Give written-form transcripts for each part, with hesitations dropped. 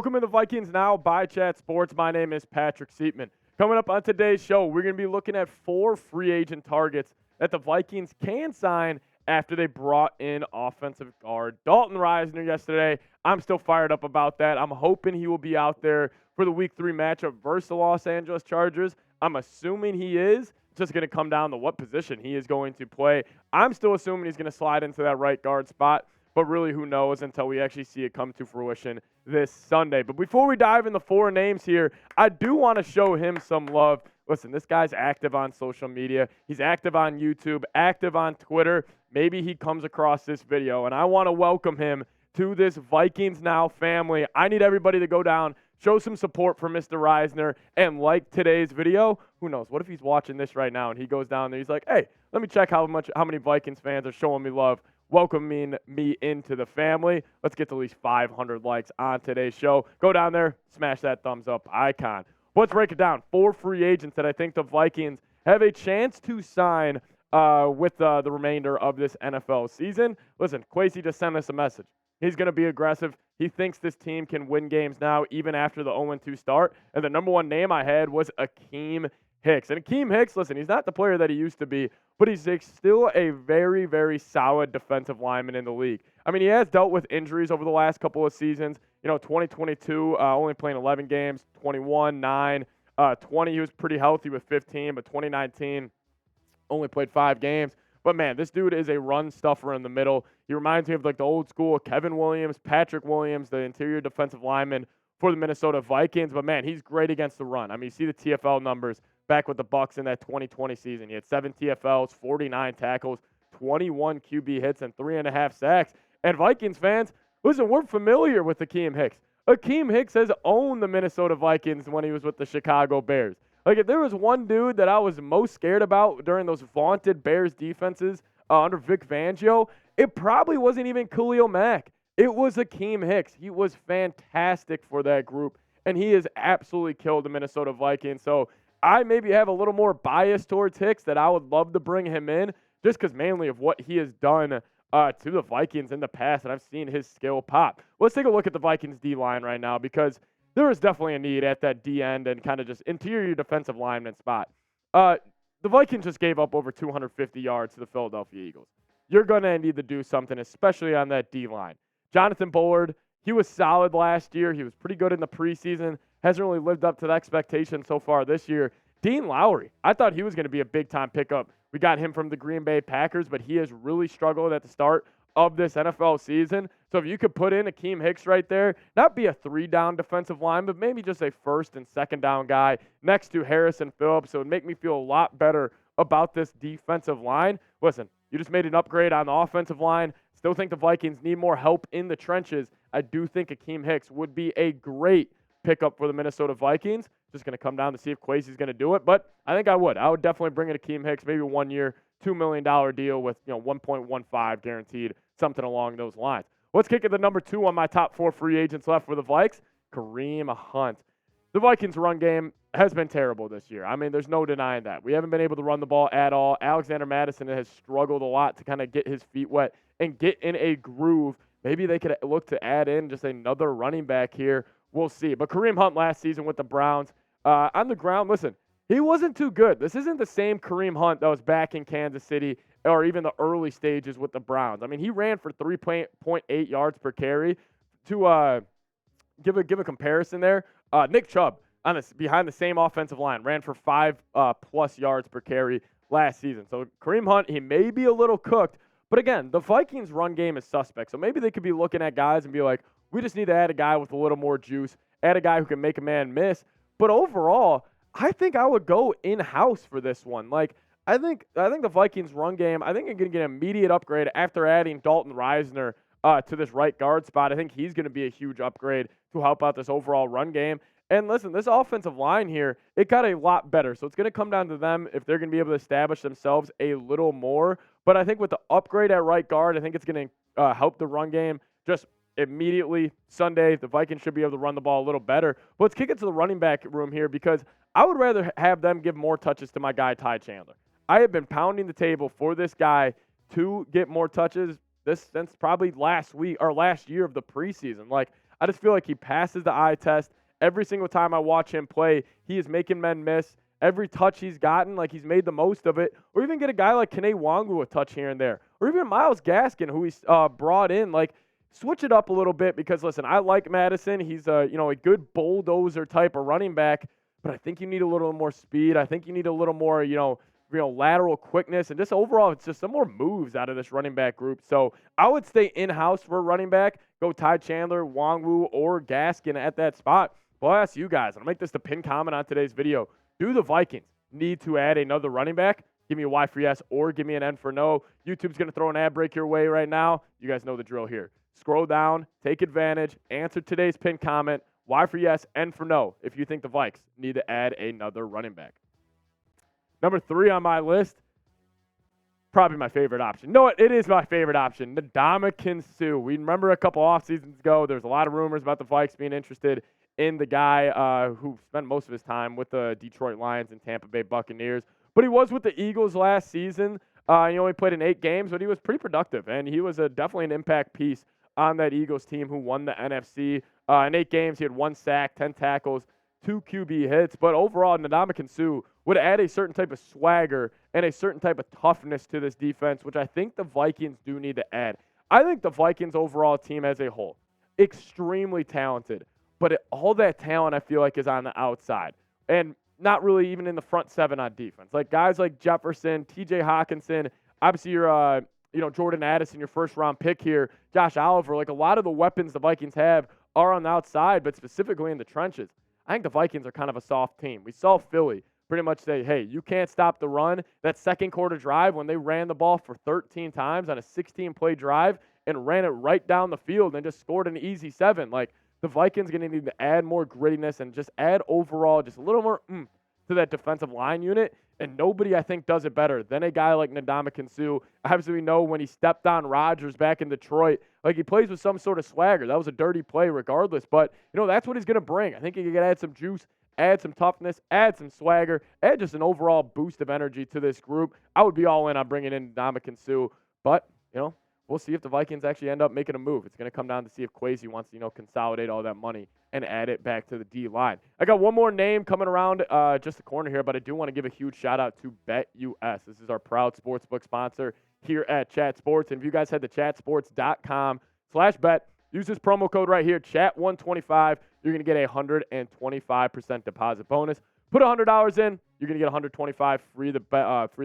Welcome to the Vikings Now by Chat Sports. My name is Patrick Siepman. Coming up on today's show, we're going to be looking at 4 free agent targets that the Vikings can sign after they brought in offensive guard Dalton Risner yesterday. I'm still fired up about that. I'm hoping he will be out there for the Week 3 matchup versus the Los Angeles Chargers. I'm assuming he is. It's just going to come down to what position he is going to play. I'm still assuming he's going to slide into that right guard spot, but really who knows until we actually see it come to fruition this Sunday. But before we dive in the 4 names here, I do want to show him some love. Listen, this guy's active on social media. He's active on YouTube, active on Twitter. Maybe he comes across this video, and I want to welcome him to this Vikings Now family. I need everybody to go down, show some support for Mr. Risner, and like today's video. Who knows? What if he's watching this right now and he goes down there, he's like, hey, let me check how many Vikings fans are showing me love, welcoming me into the family. Let's get to at least 500 likes on today's show. Go down there, smash that thumbs up icon. Let's break it down. 4 free agents that I think the Vikings have a chance to sign with the remainder of this NFL season. Listen, Kwesi just sent us a message. He's going to be aggressive. He thinks this team can win games now, even after the 0-2 start. And the number 1 name I had was Akiem Hicks. And Akiem Hicks, listen, he's not the player that he used to be, but he's still a very, very solid defensive lineman in the league. I mean, he has dealt with injuries over the last couple of seasons. 2022, only playing 11 games, 21, 9. 20, he was pretty healthy with 15, but 2019, only played 5 games. But, man, this dude is a run stuffer in the middle. He reminds me of, like, the old school Kevin Williams, Patrick Williams, the interior defensive lineman for the Minnesota Vikings. But, man, he's great against the run. I mean, you see the TFL numbers back with the Bucs in that 2020 season. He had 7 TFLs, 49 tackles, 21 QB hits, and 3.5 sacks. And Vikings fans, listen, we're familiar with Akiem Hicks. Akiem Hicks has owned the Minnesota Vikings when he was with the Chicago Bears. Like, if there was one dude that I was most scared about during those vaunted Bears defenses under Vic Fangio, it probably wasn't even Khalil Mack. It was Akiem Hicks. He was fantastic for that group, and he has absolutely killed the Minnesota Vikings. So I maybe have a little more bias towards Hicks that I would love to bring him in just because mainly of what he has done to the Vikings in the past, and I've seen his skill pop. Let's take a look at the Vikings D-line right now because there is definitely a need at that D-end and kind of just interior defensive lineman spot. The Vikings just gave up over 250 yards to the Philadelphia Eagles. You're going to need to do something, especially on that D-line. Jonathan Bullard, he was solid last year. He was pretty good in the preseason. Hasn't really lived up to the expectations so far this year. Dean Lowry, I thought he was going to be a big-time pickup. We got him from the Green Bay Packers, but he has really struggled at the start of this NFL season. So if you could put in Akiem Hicks right there, not be a 3-down defensive line, but maybe just a 1st and 2nd down guy next to Harrison Phillips, so it would make me feel a lot better about this defensive line. Listen, you just made an upgrade on the offensive line. Still think the Vikings need more help in the trenches. I do think Akiem Hicks would be a great pickup for the Minnesota Vikings. Just going to come down to see if Kwesi's going to do it, but I think I would. I would definitely bring in Akiem Hicks, maybe 1 year, $2 million deal with 1.15 guaranteed, something along those lines. Let's kick it to number 2 on my top 4 free agents left for the Vikes, Kareem Hunt. The Vikings' run game has been terrible this year. I mean, there's no denying that. We haven't been able to run the ball at all. Alexander Mattison has struggled a lot to kind of get his feet wet and get in a groove. Maybe they could look to add in just another running back here. We'll see. But Kareem Hunt last season with the Browns, on the ground, listen, he wasn't too good. This isn't the same Kareem Hunt that was back in Kansas City or even the early stages with the Browns. I mean, he ran for 3.8 yards per carry. To give a comparison there, Nick Chubb behind the same offensive line ran for 5+ yards per carry last season. So Kareem Hunt, he may be a little cooked, but again, the Vikings' run game is suspect. So maybe they could be looking at guys and be like, we just need to add a guy with a little more juice, add a guy who can make a man miss. But overall, I think I would go in-house for this one. Like, I think the Vikings' run game, I think you're going to get an immediate upgrade after adding Dalton Risner to this right guard spot. I think he's going to be a huge upgrade to help out this overall run game. And listen, this offensive line here, it got a lot better. So it's going to come down to them if they're going to be able to establish themselves a little more. But I think with the upgrade at right guard, I think it's going to help the run game just immediately. Sunday, the Vikings should be able to run the ball a little better. But let's kick it to the running back room here because I would rather have them give more touches to my guy, Ty Chandler. I have been pounding the table for this guy to get more touches since probably last year of the preseason. Like, I just feel like he passes the eye test. Every single time I watch him play, he is making men miss. Every touch he's gotten, like he's made the most of it. Or even get a guy like Kene Wangu a touch here and there. Or even Myles Gaskin, who he's brought in. Like, switch it up a little bit because, listen, I like Madison. He's a good bulldozer type of running back. But I think you need a little more speed. I think you need a little more, lateral quickness. And just overall, it's just some more moves out of this running back group. So I would stay in-house for a running back. Go Ty Chandler, Wangu, or Gaskin at that spot. Well, I'll ask you guys. I'll make this the pin comment on today's video. Do the Vikings need to add another running back? Give me a Y for yes or give me an N for no. YouTube's going to throw an ad break your way right now. You guys know the drill here. Scroll down, take advantage, answer today's pin comment. Y for yes, N for no if you think the Vikes need to add another running back. Number 3 on my list, probably my favorite option. No, it is my favorite option, Ndamukong Suh. We remember a couple off seasons ago, there's a lot of rumors about the Vikes being interested in the guy who spent most of his time with the Detroit Lions and Tampa Bay Buccaneers. But he was with the Eagles last season. He only played in 8 games, but he was pretty productive, and he was definitely an impact piece on that Eagles team who won the NFC. In 8 games, he had 1 sack, 10 tackles, 2 QB hits. But overall, Ndamukong Suh would add a certain type of swagger and a certain type of toughness to this defense, which I think the Vikings do need to add. I think the Vikings overall team as a whole, extremely talented. But all that talent, I feel like, is on the outside. And not really even in the front 7 on defense. Like guys like Jefferson, TJ Hawkinson, obviously your Jordan Addison, your first-round pick here, Josh Oliver. Like a lot of the weapons the Vikings have are on the outside, but specifically in the trenches. I think the Vikings are kind of a soft team. We saw Philly pretty much say, hey, you can't stop the run. That second quarter drive when they ran the ball for 13 times on a 16-play drive and ran it right down the field and just scored an easy 7. Like, the Vikings going to need to add more grittiness and just add overall just a little more to that defensive line unit. And nobody, I think, does it better than a guy like Ndamukong Suh. Obviously, we know when he stepped on Rodgers back in Detroit, like he plays with some sort of swagger. That was a dirty play regardless. But, that's what he's going to bring. I think he can add some juice, add some toughness, add some swagger, add just an overall boost of energy to this group. I would be all in on bringing in Ndamukong Suh. But, we'll see if the Vikings actually end up making a move. It's going to come down to see if Kwesi wants to, consolidate all that money and add it back to the D-line. I got one more name coming around just the corner here, but I do want to give a huge shout-out to BetUS. This is our proud sportsbook sponsor here at Chat Sports. And if you guys head to chatsports.com/bet, use this promo code right here, chat125, you're going to get a 125% deposit bonus. Put $100 in, you're going to get $125 free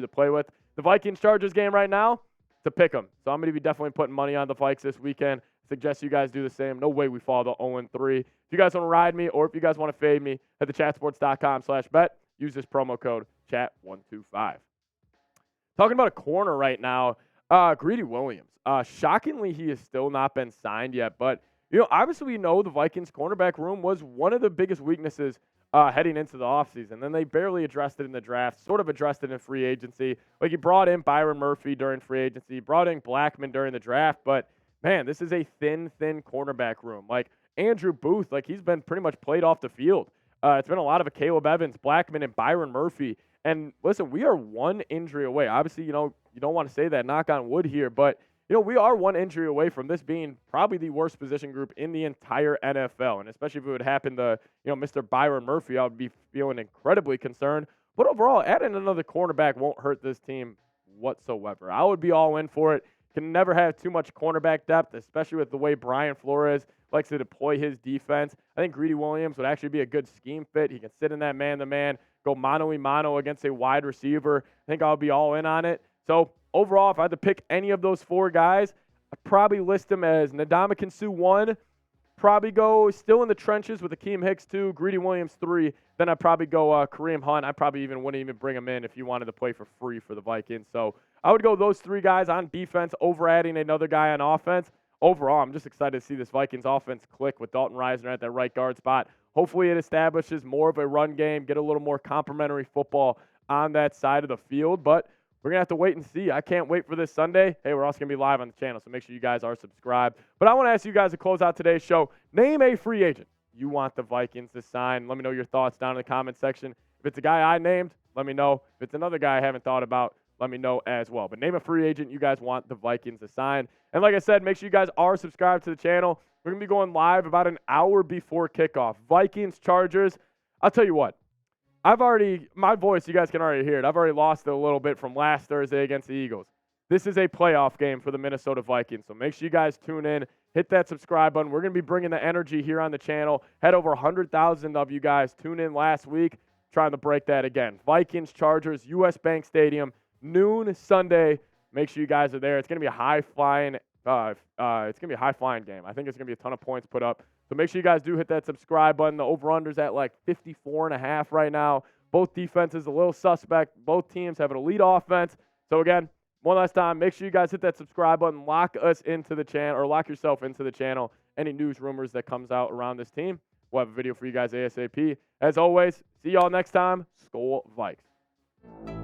to play with. The Vikings-Chargers game right now, to pick them. So I'm going to be definitely putting money on the Vikes this weekend. Suggest you guys do the same. No way we fall to 0-3. If you guys want to ride me or if you guys want to fade me, head to chatsports.com/bet. Use this promo code chat125. Talking about a corner right now, Greedy Williams. Shockingly, he has still not been signed yet. But, obviously we know the Vikings cornerback room was one of the biggest weaknesses heading into the offseason. Then they barely addressed it in the draft, sort of addressed it in free agency. Like, you brought in Byron Murphy during free agency, brought in Blackman during the draft, but, man, this is a thin cornerback room. Like, Andrew Booth, like, he's been pretty much played off the field. It's been a lot of Caleb Evans, Blackman, and Byron Murphy. And, listen, we are one injury away. Obviously, you don't want to say that, knock on wood here, but, we are one injury away from this being probably the worst position group in the entire NFL. And especially if it would happen to, Mr. Byron Murphy, I would be feeling incredibly concerned. But overall, adding another cornerback won't hurt this team whatsoever. I would be all in for it. Can never have too much cornerback depth, especially with the way Brian Flores likes to deploy his defense. I think Greedy Williams would actually be a good scheme fit. He can sit in that man-to-man, go mano-a-mano against a wide receiver. I think I'll be all in on it. So, overall, if I had to pick any of those 4 guys, I'd probably list them as Ndamukong Suh 1, probably go still in the trenches with Akiem Hicks 2, Greedy Williams 3, then I'd probably go Kareem Hunt. I probably wouldn't even bring him in if you wanted to play for free for the Vikings. So I would go those 3 guys on defense over adding another guy on offense. Overall, I'm just excited to see this Vikings offense click with Dalton Risner at that right guard spot. Hopefully it establishes more of a run game, get a little more complimentary football on that side of the field, but we're going to have to wait and see. I can't wait for this Sunday. Hey, we're also going to be live on the channel, so make sure you guys are subscribed. But I want to ask you guys to close out today's show. Name a free agent you want the Vikings to sign. Let me know your thoughts down in the comment section. If it's a guy I named, let me know. If it's another guy I haven't thought about, let me know as well. But name a free agent you guys want the Vikings to sign. And like I said, make sure you guys are subscribed to the channel. We're going to be going live about an hour before kickoff. Vikings, Chargers. I'll tell you what. My voice, you guys can already hear it. I've already lost it a little bit from last Thursday against the Eagles. This is a playoff game for the Minnesota Vikings, so make sure you guys tune in. Hit that subscribe button. We're going to be bringing the energy here on the channel. Had over 100,000 of you guys tune in last week, trying to break that again. Vikings, Chargers, U.S. Bank Stadium, noon Sunday. Make sure you guys are there. It's going to be a high-flying game. I think it's going to be a ton of points put up. So make sure you guys do hit that subscribe button. The over-under's at like 54.5 right now. Both defenses a little suspect. Both teams have an elite offense. So again, one last time, make sure you guys hit that subscribe button. Lock us into the channel, or lock yourself into the channel. Any news, rumors that comes out around this team, we'll have a video for you guys ASAP. As always, see y'all next time. Skol Vikes.